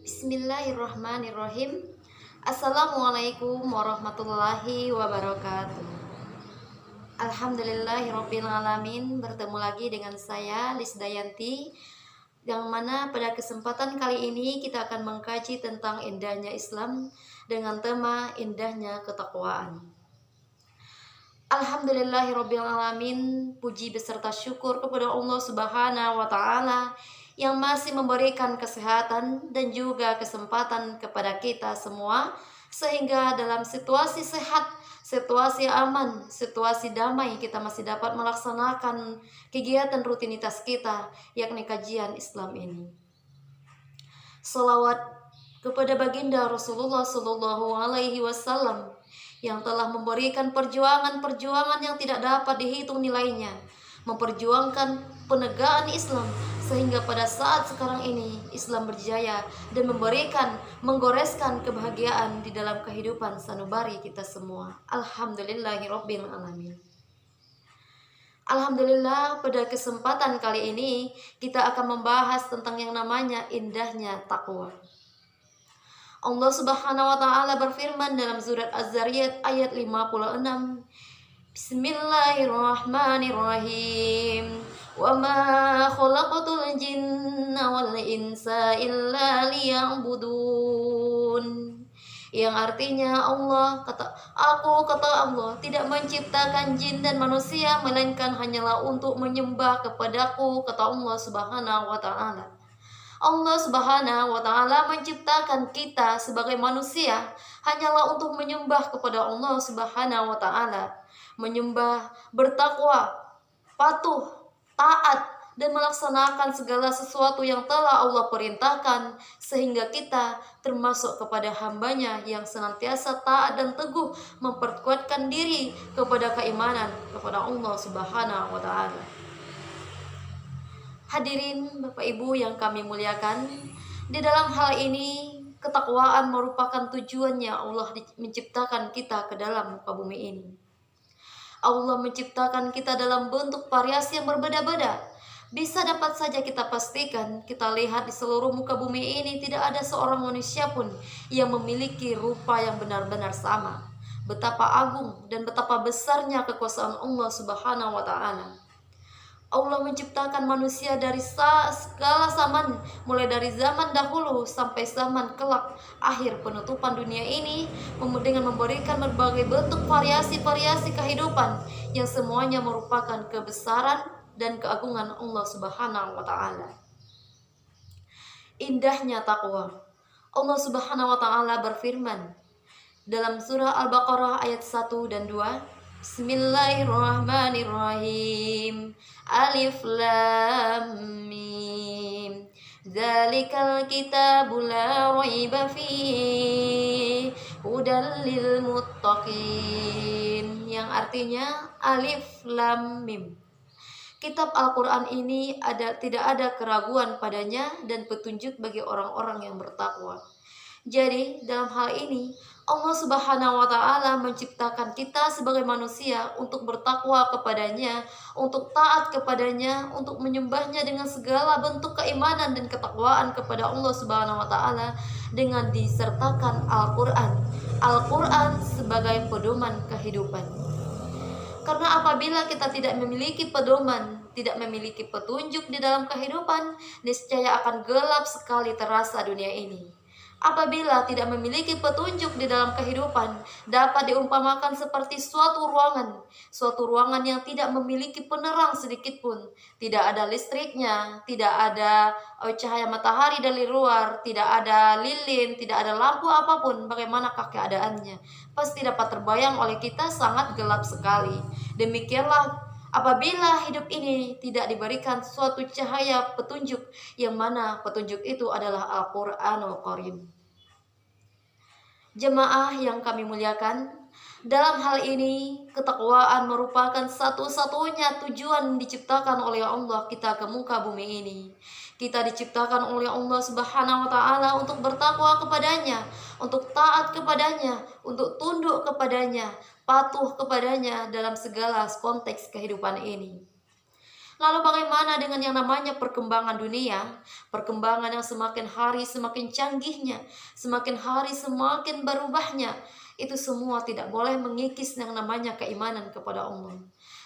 Bismillahirrahmanirrahim. Assalamualaikum warahmatullahi wabarakatuh. Alhamdulillahirrabbilalamin. Bertemu lagi dengan saya Lisdayanti, yang mana pada kesempatan kali ini kita akan mengkaji tentang indahnya Islam dengan tema indahnya ketakwaan. Alhamdulillahirrabbilalamin. Puji beserta syukur kepada Allah Subhanahu wa Ta'ala yang masih memberikan kesehatan dan juga kesempatan kepada kita semua, sehingga dalam situasi sehat, situasi aman, situasi damai, kita masih dapat melaksanakan kegiatan rutinitas kita, yakni kajian Islam ini. Salawat kepada baginda Rasulullah Shallallahu Alaihi Wasallam yang telah memberikan perjuangan-perjuangan yang tidak dapat dihitung nilainya, memperjuangkan penegakan Islam sehingga pada saat sekarang ini Islam berjaya dan menggoreskan kebahagiaan di dalam kehidupan sanubari kita semua. Alhamdulillahirabbil alamin. Alhamdulillah, pada kesempatan kali ini kita akan membahas tentang yang namanya indahnya takwa. Allah Subhanahu wa Ta'ala berfirman dalam surat Az-Zariyat ayat 56. Bismillahirrahmanirrahim. Wa ma khalaqatul jinna wal insa illa liya'budun. Yang artinya kata Allah tidak menciptakan jin dan manusia melainkan hanyalah untuk menyembah kepadaku, kata Allah Subhanahu wa Ta'ala. Allah Subhanahu wa Ta'ala menciptakan kita sebagai manusia hanyalah untuk menyembah kepada Allah Subhanahu wa Ta'ala, menyembah, bertakwa, patuh, taat, dan melaksanakan segala sesuatu yang telah Allah perintahkan, sehingga kita termasuk kepada hambanya yang senantiasa taat dan teguh memperkuatkan diri kepada keimanan kepada Allah Subhanahu wa Ta'ala. Hadirin Bapak Ibu yang kami muliakan, di dalam hal ini ketakwaan merupakan tujuannya Allah menciptakan kita ke dalam muka bumi ini. Allah menciptakan kita dalam bentuk variasi yang berbeda-beda. Bisa dapat saja kita pastikan, kita lihat di seluruh muka bumi ini tidak ada seorang manusia pun yang memiliki rupa yang benar-benar sama. Betapa agung dan betapa besarnya kekuasaan Allah Subhanahu wa Ta'ala. Allah menciptakan manusia dari segala zaman, mulai dari zaman dahulu sampai zaman kelak akhir penutupan dunia ini, dengan memberikan berbagai bentuk variasi-variasi kehidupan yang semuanya merupakan kebesaran dan keagungan Allah Subhanahu wa Ta'ala. Indahnya takwa. Allah Subhanahu wa Ta'ala berfirman dalam surah Al-Baqarah ayat 1 dan 2. Bismillahirrahmanirrahim. Alif Lam Mim. Dzalikal kitabul la raiba fihi hudal lil muttaqin. Yang artinya Alif Lam Mim. Kitab Al-Quran ini tidak ada keraguan padanya dan petunjuk bagi orang-orang yang bertakwa. Jadi dalam hal ini Allah Subhanahu wa Ta'ala menciptakan kita sebagai manusia untuk bertakwa kepadanya, untuk taat kepadanya, untuk menyembahnya dengan segala bentuk keimanan dan ketakwaan kepada Allah Subhanahu wa Ta'ala, dengan disertakan Al-Quran. Al-Quran sebagai pedoman kehidupan. Karena apabila kita tidak memiliki pedoman, tidak memiliki petunjuk di dalam kehidupan, niscaya akan gelap sekali terasa dunia ini. Apabila tidak memiliki petunjuk di dalam kehidupan, dapat diumpamakan seperti suatu ruangan yang tidak memiliki penerang sedikit pun. Tidak ada listriknya, tidak ada cahaya matahari dari luar, tidak ada lilin, tidak ada lampu apapun. Bagaimanakah keadaannya? Pasti dapat terbayang oleh kita sangat gelap sekali. Demikianlah apabila hidup ini tidak diberikan suatu cahaya petunjuk, yang mana petunjuk itu adalah Al-Quranul Karim. Jemaah yang kami muliakan, dalam hal ini ketakwaan merupakan satu-satunya tujuan diciptakan oleh Allah kita ke muka bumi ini. Kita diciptakan oleh Allah Subhanahu wa Ta'ala untuk bertakwa kepadanya, untuk taat kepadanya, untuk tunduk kepadanya, patuh kepadanya dalam segala konteks kehidupan ini. Lalu bagaimana dengan yang namanya perkembangan dunia? Perkembangan yang semakin hari semakin canggihnya, semakin hari semakin berubahnya. Itu semua tidak boleh mengikis yang namanya keimanan kepada Allah.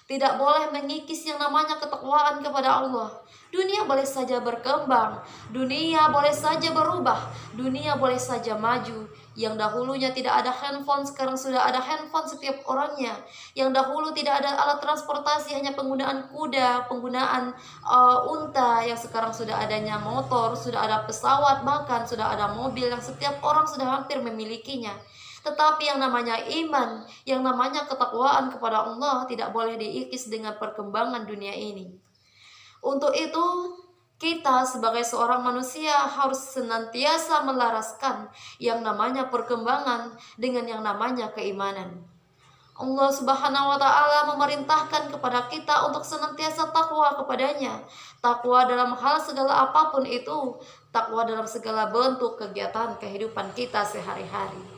Tidak boleh mengikis yang namanya ketakwaan kepada Allah. Dunia boleh saja berkembang, dunia boleh saja berubah, dunia boleh saja maju. Yang dahulunya tidak ada handphone, sekarang sudah ada handphone setiap orangnya. Yang dahulu tidak ada alat transportasi, hanya penggunaan kuda, penggunaan unta. Yang sekarang sudah adanya motor, sudah ada pesawat, bahkan sudah ada mobil yang setiap orang sudah hampir memilikinya. Tetapi yang namanya iman, yang namanya ketakwaan kepada Allah tidak boleh diikis dengan perkembangan dunia ini. Untuk itu, kita sebagai seorang manusia harus senantiasa melaraskan yang namanya perkembangan dengan yang namanya keimanan. Allah Subhanahu wa taala memerintahkan kepada kita untuk senantiasa takwa kepadanya. Takwa dalam hal segala apapun itu, takwa dalam segala bentuk kegiatan kehidupan kita sehari-hari.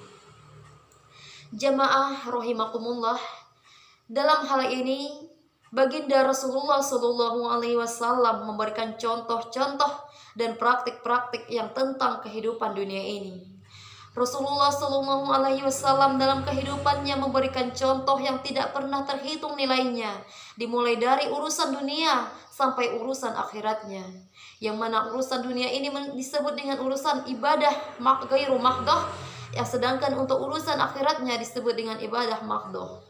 Jamaah rahimakumullah, dalam hal ini baginda Rasulullah Shallallahu Alaihi Wasallam memberikan contoh-contoh dan praktik-praktik yang tentang kehidupan dunia ini. Rasulullah Shallallahu Alaihi Wasallam dalam kehidupannya memberikan contoh yang tidak pernah terhitung nilainya, dimulai dari urusan dunia sampai urusan akhiratnya. Yang mana urusan dunia ini disebut dengan urusan ibadah ghairu mahdoh, yang sedangkan untuk urusan akhiratnya disebut dengan ibadah mahdoh.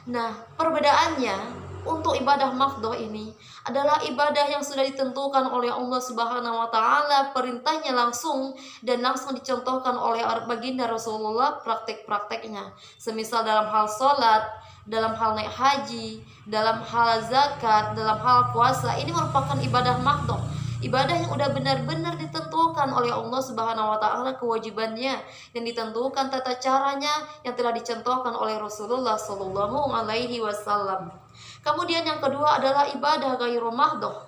Nah, perbedaannya untuk ibadah mahdoh ini adalah ibadah yang sudah ditentukan oleh Allah Subhanahu wa taala, perintahnya langsung dan langsung dicontohkan oleh baginda Rasulullah praktek-prakteknya. Semisal dalam hal sholat, dalam hal naik haji, dalam hal zakat, dalam hal puasa, ini merupakan ibadah mahdoh. Ibadah yang udah benar-benar ditentukan oleh Allah Subhanahu wa taala kewajibannya, yang ditentukan tata caranya yang telah dicontohkan oleh Rasulullah Shallallahu alaihi wasallam. Kemudian yang kedua adalah ibadah ghairu mahdoh.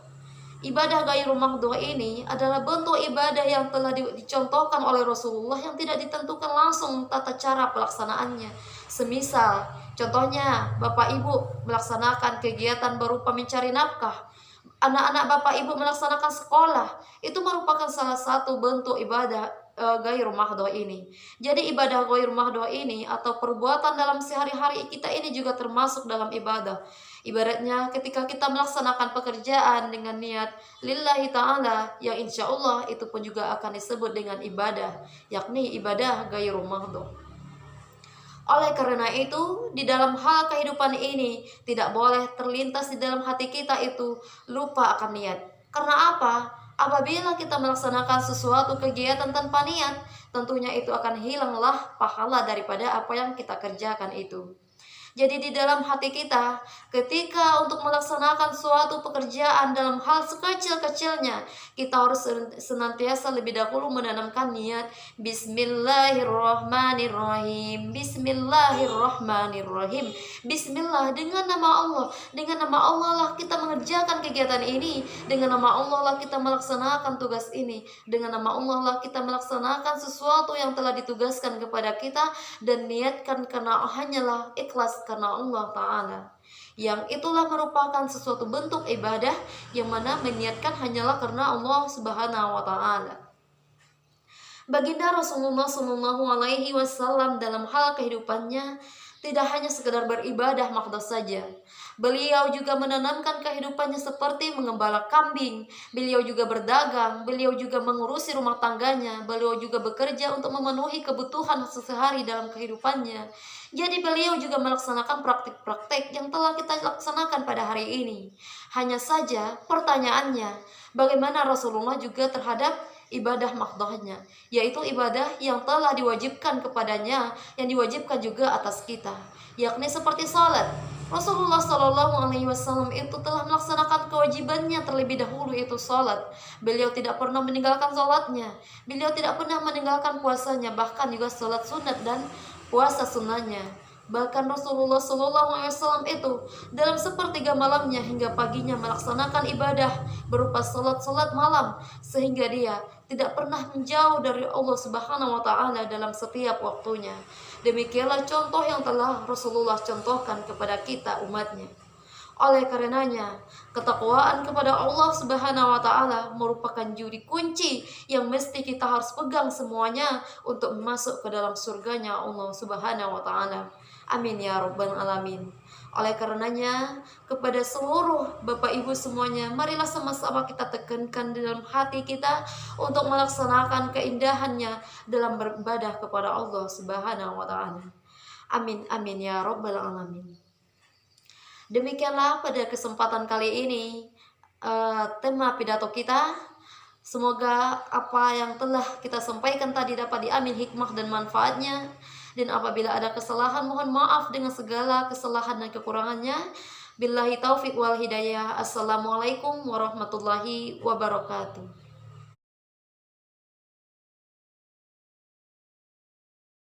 Ibadah ghairu mahdoh ini adalah bentuk ibadah yang telah dicontohkan oleh Rasulullah yang tidak ditentukan langsung tata cara pelaksanaannya. Semisal contohnya Bapak Ibu melaksanakan kegiatan berupa mencari nafkah, anak-anak Bapak Ibu melaksanakan sekolah, itu merupakan salah satu bentuk ibadah ghairu mahdoh ini. Jadi ibadah ghairu mahdoh ini atau perbuatan dalam sehari-hari kita ini juga termasuk dalam ibadah. Ibaratnya ketika kita melaksanakan pekerjaan dengan niat lillahi ta'ala, yang insya Allah itu pun juga akan disebut dengan ibadah, yakni ibadah ghairu mahdoh. Oleh karena itu, di dalam hal kehidupan ini tidak boleh terlintas di dalam hati kita itu lupa akan niat. Karena apa? Apabila kita melaksanakan sesuatu kegiatan tanpa niat, tentunya itu akan hilanglah pahala daripada apa yang kita kerjakan itu. Jadi di dalam hati kita, ketika untuk melaksanakan suatu pekerjaan dalam hal sekecil-kecilnya, kita harus senantiasa lebih dahulu menanamkan niat Bismillahirrahmanirrahim. Bismillahirrahmanirrahim. Bismillah, dengan nama Allah. Dengan nama Allah lah kita mengerjakan kegiatan ini. Dengan nama Allah lah kita melaksanakan tugas ini. Dengan nama Allah lah kita melaksanakan sesuatu yang telah ditugaskan kepada kita, dan niatkan karena hanyalah ikhlas karena Allah Ta'ala. Yang itulah merupakan sesuatu bentuk ibadah yang mana meniatkan hanyalah karena Allah Subhanahu wa Ta'ala. Baginda Rasulullah Sallallahu Alaihi Wasallam dalam hal kehidupannya tidak hanya sekedar beribadah mahdoh saja. Beliau juga menanamkan kehidupannya seperti mengembala kambing. Beliau juga berdagang, beliau juga mengurusi rumah tangganya, beliau juga bekerja untuk memenuhi kebutuhan sehari-hari dalam kehidupannya. Jadi beliau juga melaksanakan praktik-praktik yang telah kita laksanakan pada hari ini. Hanya saja pertanyaannya, bagaimana Rasulullah juga terhadap ibadah mahdohnya, yaitu ibadah yang telah diwajibkan kepadanya, yang diwajibkan juga atas kita, yakni seperti salat. Rasulullah Shallallahu Alaihi Wasallam itu telah melaksanakan kewajibannya terlebih dahulu, yaitu salat. Beliau tidak pernah meninggalkan salatnya, beliau tidak pernah meninggalkan puasanya, bahkan juga salat sunat dan puasa sunnahnya. Bahkan Rasulullah Shallallahu Alaihi Wasallam itu dalam sepertiga malamnya hingga paginya melaksanakan ibadah berupa salat malam, sehingga dia tidak pernah menjauh dari Allah Subhanahu wa Ta'ala dalam setiap waktunya. Demikianlah contoh yang telah Rasulullah contohkan kepada kita umatnya. Oleh karenanya, ketakwaan kepada Allah Subhanahu wa taala merupakan juri kunci yang mesti kita harus pegang semuanya untuk masuk ke dalam surganya Allah Subhanahu wa taala. Amin ya rabbal alamin. Oleh karenanya, kepada seluruh Bapak Ibu semuanya, marilah sama-sama kita tekankan di dalam hati kita untuk melaksanakan keindahannya dalam beribadah kepada Allah Subhanahu wa taala. Amin amin ya rabbal alamin. Demikianlah pada kesempatan kali ini tema pidato kita. Semoga apa yang telah kita sampaikan tadi dapat diambil hikmah dan manfaatnya. Dan apabila ada kesalahan, mohon maaf dengan segala kesalahan dan kekurangannya. Billahi taufiq wal hidayah. Assalamualaikum warahmatullahi wabarakatuh.